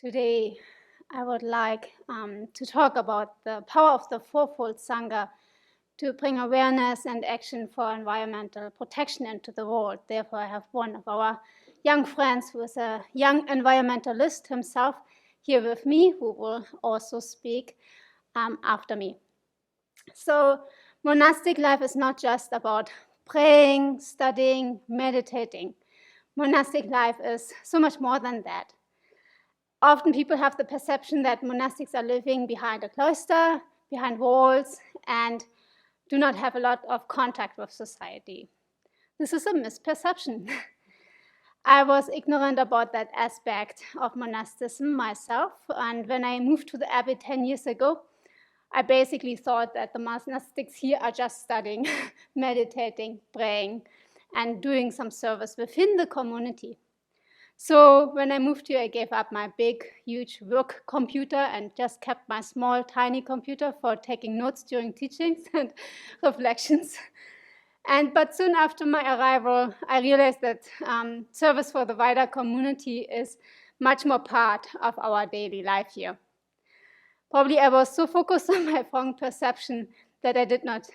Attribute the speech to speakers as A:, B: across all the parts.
A: Today, I would like to talk about the power of the Fourfold Sangha to bring awareness and action for environmental protection into the world. Therefore, I have one of our young friends who is a young environmentalist himself here with me, who will also speak after me. So, monastic life is not just about praying, studying, meditating. Monastic life is so much more than that. Often people have the perception that monastics are living behind a cloister, behind walls, and do not have a lot of contact with society. This is a misperception. I was ignorant about that aspect of monasticism myself, and when I moved to the Abbey 10 years ago, I basically thought that the monastics here are just studying, meditating, praying, and doing some service within the community. So when I moved here, I gave up my big, huge work computer and just kept my small, tiny computer for taking notes during teachings and reflections. But soon after my arrival, I realized that service for the wider community is much more part of our daily life here. Probably I was so focused on my wrong perception that it did not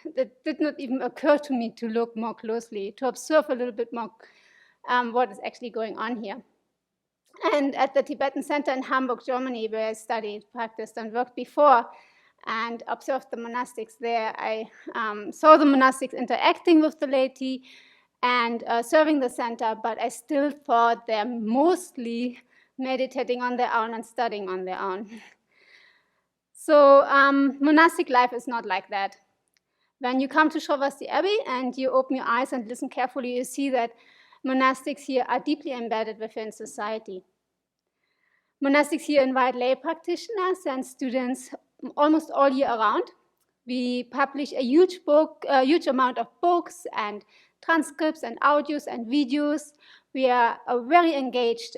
A: even occur to me to look more closely, to observe a little bit more what is actually going on here. And at the Tibetan Center in Hamburg, Germany, where I studied, practiced, and worked before, and observed the monastics there, I saw the monastics interacting with the laity and serving the center, but I still thought they're mostly meditating on their own and studying on their own. So monastic life is not like that. When you come to Sravasti Abbey and you open your eyes and listen carefully, you see that monastics here are deeply embedded within society. Monastics here invite lay practitioners and students almost all year around. We publish a huge amount of books and transcripts and audios and videos. We are very engaged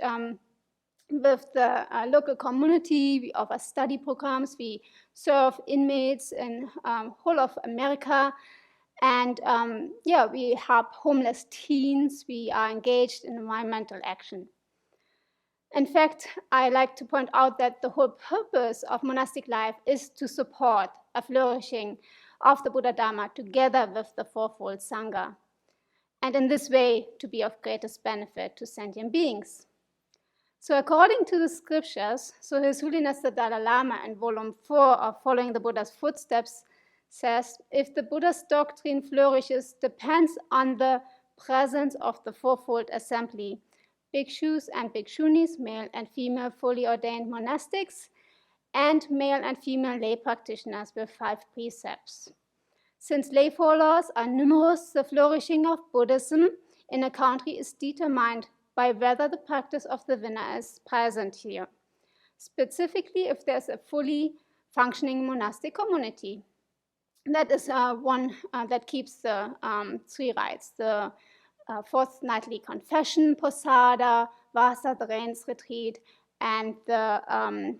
A: with the local community. We offer study programs. We serve inmates in whole of America. And we help homeless teens. We are engaged in environmental action. In fact, I like to point out that the whole purpose of monastic life is to support a flourishing of the Buddha Dharma together with the Fourfold Sangha, and in this way to be of greatest benefit to sentient beings. So according to the scriptures, so His Holiness the Dalai Lama in volume 4 of Following the Buddha's Footsteps says, if the Buddha's doctrine flourishes depends on the presence of the Fourfold Assembly, bhikshus and bhikshunis, male and female fully ordained monastics, and male and female lay practitioners with 5 precepts. Since lay followers are numerous, the flourishing of Buddhism in a country is determined by whether the practice of the winner is present here, specifically if there's a fully functioning monastic community. That is one that keeps the 3 rites, the fortnightly confession, posada, vasa, the rains retreat, and the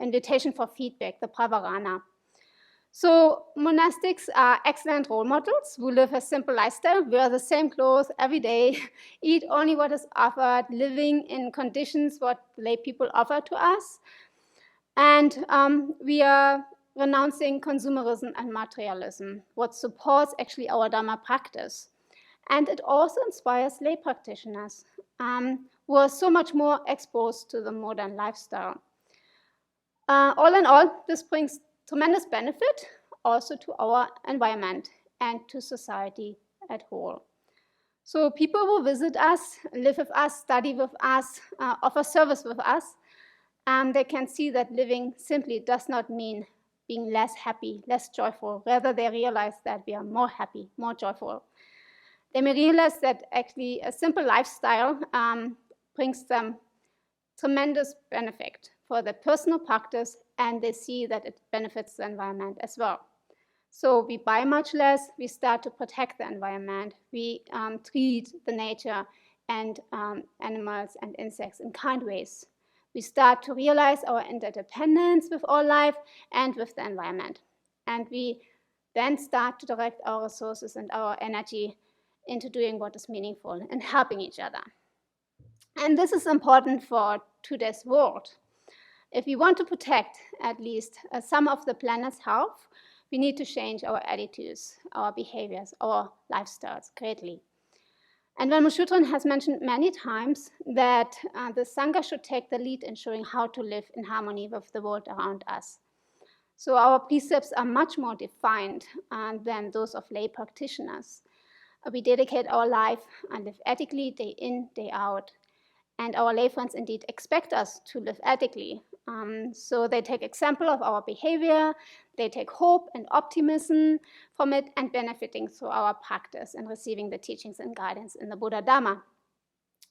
A: invitation for feedback, the pravarana. So monastics are excellent role models who live a simple lifestyle, wear the same clothes every day, eat only what is offered, living in conditions what lay people offer to us. And we are renouncing consumerism and materialism, what supports actually our Dharma practice. And it also inspires lay practitioners who are so much more exposed to the modern lifestyle. All in all, this brings tremendous benefit also to our environment and to society at whole. So people who visit us, live with us, study with us, offer service with us, they can see that living simply does not mean being less happy, less joyful. Rather, they realize that we are more happy, more joyful. They may realize that actually a simple lifestyle brings them tremendous benefit for their personal practice, and they see that it benefits the environment as well. So we buy much less, we start to protect the environment, we treat the nature and animals and insects in kind ways. We start to realize our interdependence with all life and with the environment. And we then start to direct our resources and our energy into doing what is meaningful and helping each other. And this is important for today's world. If we want to protect at least some of the planet's health, we need to change our attitudes, our behaviors, our lifestyles greatly. And Van Mushutran has mentioned many times that the Sangha should take the lead in showing how to live in harmony with the world around us. So our precepts are much more defined than those of lay practitioners. We dedicate our life and live ethically day in, day out. And our lay friends indeed expect us to live ethically. So they take example of our behavior, they take hope and optimism from it, and benefiting through our practice and receiving the teachings and guidance in the Buddha Dharma.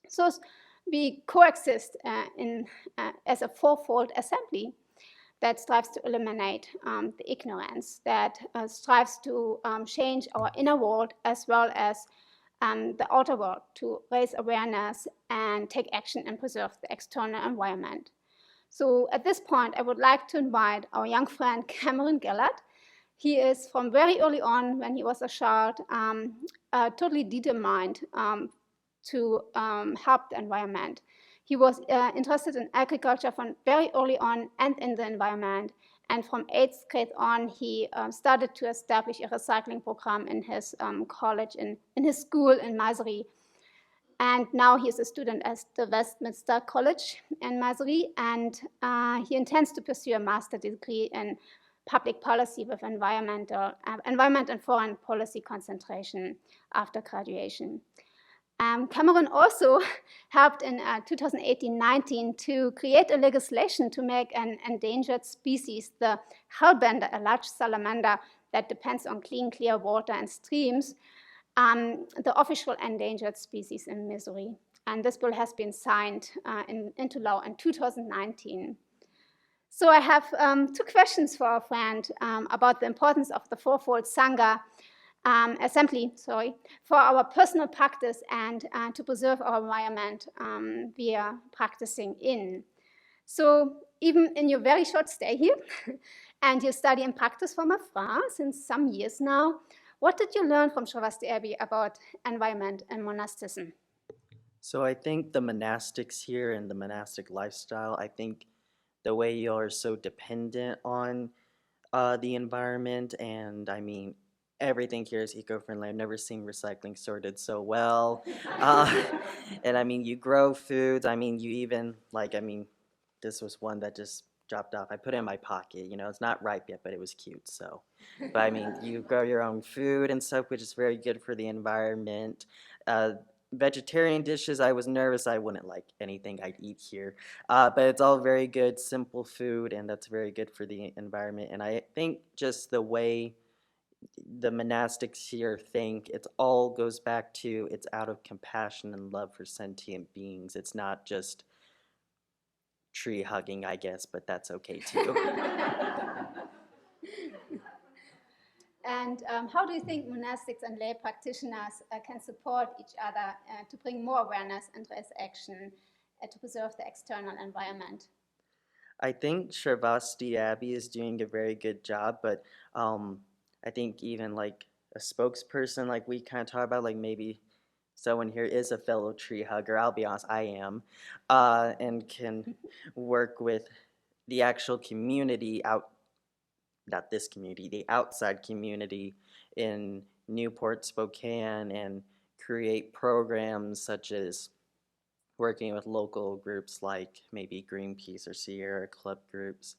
A: So we coexist as a fourfold assembly that strives to eliminate the ignorance, that strives to change our inner world as well as the outer world, to raise awareness and take action and preserve the external environment. So at this point, I would like to invite our young friend Cameron Gillard. He is from very early on, when he was a child, totally determined to help the environment. He was interested in agriculture from very early on and in the environment. And from 8th grade on, he started to establish a recycling program in his college, in his school in Mysore. And now he is a student at the Westminster College in Mysore, and he intends to pursue a master's degree in public policy with environment and foreign policy concentration after graduation. Cameron also helped in 2018-19 to create a legislation to make an endangered species, the hellbender, a large salamander that depends on clean, clear water and streams, the official endangered species in Missouri. And this bill has been signed into law in 2019. So I have 2 questions for our friend about the importance of the Fourfold Sangha assembly, for our personal practice and to preserve our environment we are practicing in. So even in your very short stay here, and you study and practice from afar since some years now, what did you learn from Sravasti Abbey about environment and monasticism?
B: So I think the monastics here and the monastic lifestyle, I think the way you are so dependent on the environment, and I mean, everything here is eco-friendly. I've never seen recycling sorted so well. And I mean, you grow foods. I mean, you even, this was one that just dropped off. I put it in my pocket. You know, it's not ripe yet, but it was cute. So, but I mean, you grow your own food and stuff, which is very good for the environment. Vegetarian dishes, I was nervous I wouldn't like anything I'd eat here. But it's all very good, simple food, and that's very good for the environment. And I think just the way the monastics here think, it all goes back to it's out of compassion and love for sentient beings. It's not just tree hugging, I guess, but that's okay too.
A: And how do you think monastics and lay practitioners can support each other to bring more awareness and raise action to preserve the external environment?
B: I think Sravasti Abbey is doing a very good job, but I think even like a spokesperson, like we kind of talk about, like maybe someone here is a fellow tree hugger. I'll be honest, I am, and can work with the actual community not this community, the outside community in Newport, Spokane, and create programs such as working with local groups like maybe Greenpeace or Sierra Club groups.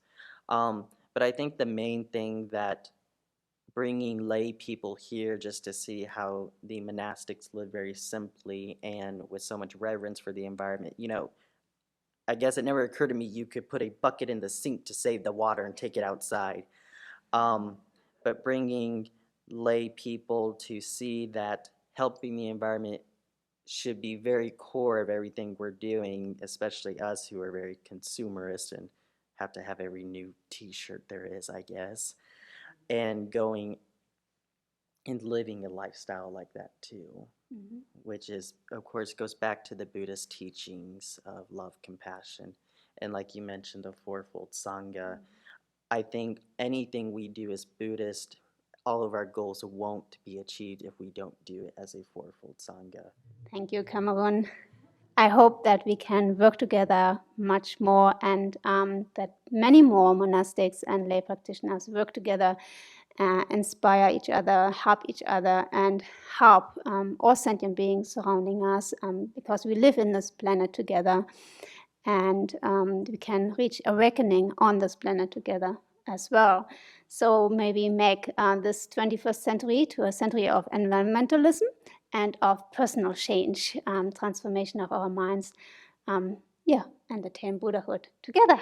B: But I think the main thing that bringing lay people here just to see how the monastics live very simply and with so much reverence for the environment, you know, I guess it never occurred to me you could put a bucket in the sink to save the water and take it outside. But bringing lay people to see that helping the environment should be very core of everything we're doing, especially us who are very consumerist and have to have every new t-shirt there is, I guess, and going and living a lifestyle like that too, which is, of course, goes back to the Buddhist teachings of love, compassion, and like you mentioned, the Fourfold Sangha. I think anything we do as Buddhist, all of our goals won't be achieved if we don't do it as a Fourfold Sangha.
A: Thank you, Cameron. I hope that we can work together much more, and that many more monastics and lay practitioners work together, inspire each other, help each other, and help all sentient beings surrounding us, because we live in this planet together, and we can reach awakening on this planet together as well. So maybe make this 21st century to a century of environmentalism and of personal change, transformation of our minds, and attain Buddhahood together.